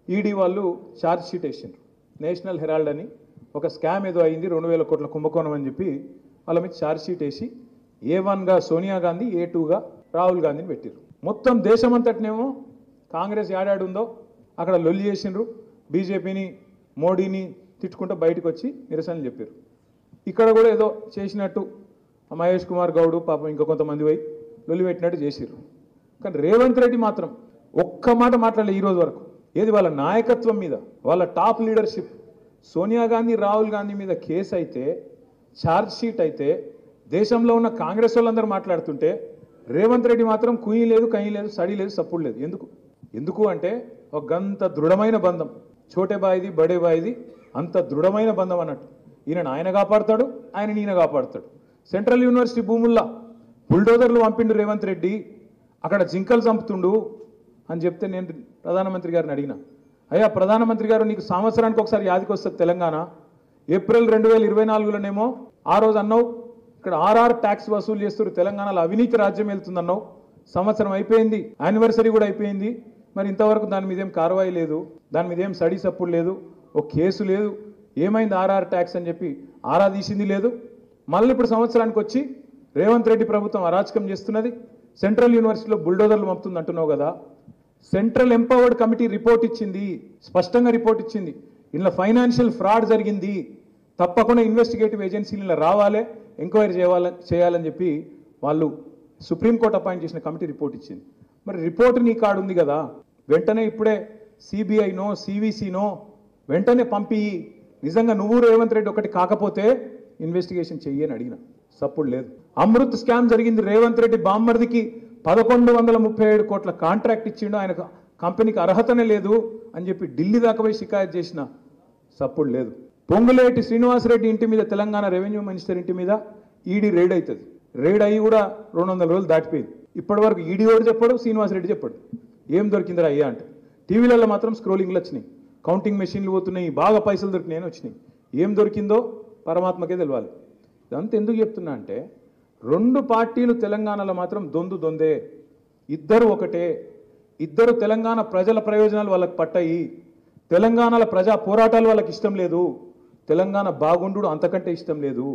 ED వాళ్ళు charge sheet వేసిండ్రు. National Herald అని ఒక స్కామ్ ఏదో అయింది 2000 కోట్ల కుంభకోణం అని చెప్పి వాళ్ళ మీద ఛార్జ్ షీట్ వేసి A1గా సోనియా గాంధీ, A2గా రాహుల్ గాంధీని పెట్టిరు. మొత్తం దేశమంతటినేమో కాంగ్రెస్ ఏడాడుందో అక్కడ లొల్లి చేసిండ్రు. బీజేపీని, మోడీని తిట్టుకుంటూ బయటకు వచ్చి నిరసనలు చెప్పారు. ఇక్కడ కూడా ఏదో చేసినట్టు మహేష్ కుమార్ గౌడ్ పాపం ఇంకా కొంతమంది పోయి లొల్లి పెట్టినట్టు చేసిర్రు. కానీ రేవంత్ రెడ్డి మాత్రం ఒక్క మాట మాట్లాడలేదు ఈరోజు వరకు. ఏది వాళ్ళ నాయకత్వం మీద, వాళ్ళ టాప్ లీడర్షిప్, సోనియా గాంధీ, రాహుల్ గాంధీ మీద కేసు అయితే, ఛార్జ్ షీట్ అయితే, దేశంలో ఉన్న కాంగ్రెస్ వాళ్ళందరూ మాట్లాడుతుంటే రేవంత్ రెడ్డి మాత్రం కుయ్యి లేదు, కయ్యి లేదు, సడి లేదు, సప్పుడు లేదు. ఎందుకు అంటే ఒక గంత దృఢమైన బంధం, చోటే బాయిది బడే బాయిది అంత దృఢమైన బంధం అన్నట్టు. ఆయన కాపాడుతాడు, ఈయన కాపాడుతాడు. సెంట్రల్ యూనివర్సిటీ భూముల్లో బుల్డోజర్లు పంపిండు రేవంత్ రెడ్డి, అక్కడ జింకలు చంపుతుండు అని చెప్తే నేను ప్రధానమంత్రి గారిని అడిగిన, అయ్యా ప్రధానమంత్రి గారు, నీకు సంవత్సరానికి ఒకసారి యాదికి వస్తుంది తెలంగాణ. ఏప్రిల్ 2024లోనేమో ఆ రోజు అన్నావు ఇక్కడ ఆర్ఆర్ ట్యాక్స్ వసూలు చేస్తారు, తెలంగాణలో అవినీతి రాజ్యం వెళ్తుందన్నావు. సంవత్సరం అయిపోయింది, యానివర్సరీ కూడా అయిపోయింది. మరి ఇంతవరకు దాని మీద ఏం కార్వాయి లేదు, దాని మీద ఏం స్టడీ సప్పుడు లేదు, ఒక కేసు లేదు. ఏమైంది ఆర్ఆర్ ట్యాక్స్ అని చెప్పి ఆరా తీసింది లేదు. మళ్ళీ ఇప్పుడు సంవత్సరానికి వచ్చి రేవంత్ రెడ్డి ప్రభుత్వం అరాచకం చేస్తున్నది, సెంట్రల్ యూనివర్సిటీలో బుల్డోజర్లు పంపుతుంది అంటున్నావు కదా. సెంట్రల్ ఎంపవర్డ్ కమిటీ రిపోర్ట్ ఇచ్చింది, స్పష్టంగా రిపోర్ట్ ఇచ్చింది. ఇందులో ఫైనాన్షియల్ ఫ్రాడ్ జరిగింది, తప్పకుండా ఇన్వెస్టిగేటివ్ ఏజెన్సీలు ఇలా రావాలి, ఎంక్వైరీ చేయాలని చెప్పి వాళ్ళు సుప్రీంకోర్టు అపాయింట్ చేసిన కమిటీ రిపోర్ట్ ఇచ్చింది. మరి రిపోర్ట్ నీ కాడు ఉంది కదా, వెంటనే ఇప్పుడే సిబిఐనో సివిసినో వెంటనే పంపి, నిజంగా నువ్వు రేవంత్ రెడ్డి ఒకటి కాకపోతే ఇన్వెస్టిగేషన్ చెయ్యని అడిగిన, సప్పుడు లేదు. అమృత్ స్కామ్ జరిగింది, రేవంత్ రెడ్డి బామ్మర్దికి 1137 కోట్ల కాంట్రాక్ట్ ఇచ్చిండు, ఆయన కంపెనీకి అర్హతనే లేదు అని చెప్పి ఢిల్లీ దాకా పోయి షికాయత్ చేసిన, సప్పుడు లేదు. పొంగులేటి శ్రీనివాసరెడ్డి ఇంటి మీద, తెలంగాణ రెవెన్యూ మినిస్టర్ ఇంటి మీద ఈడీ రైడ్ అవుతుంది. రైడ్ అయ్యి కూడా 200 రోజులు దాటిపోయింది. ఇప్పటి వరకు ఈడీ వాడు చెప్పాడు, శ్రీనివాసరెడ్డి చెప్పాడు ఏం దొరికిందిరా అయ్యా అంటే. టీవీలలో మాత్రం స్క్రోలింగ్లు వచ్చినాయి, కౌంటింగ్ మెషిన్లు పోతున్నాయి, బాగా పైసలు దొరికినాయని వచ్చినాయి. ఏం దొరికిందో పరమాత్మకే తెలియాలి. ఇదంతా ఎందుకు చెప్తున్నా అంటే, 2 పార్టీలు తెలంగాణలో మాత్రం దొందే, ఇద్దరు ఒకటే. ఇద్దరు తెలంగాణ ప్రజల ప్రయోజనాలు వాళ్ళకి పట్టాయి, తెలంగాణలో ప్రజా పోరాటాలు వాళ్ళకి ఇష్టం లేదు, తెలంగాణ బాగుండు అంతకంటే ఇష్టం లేదు.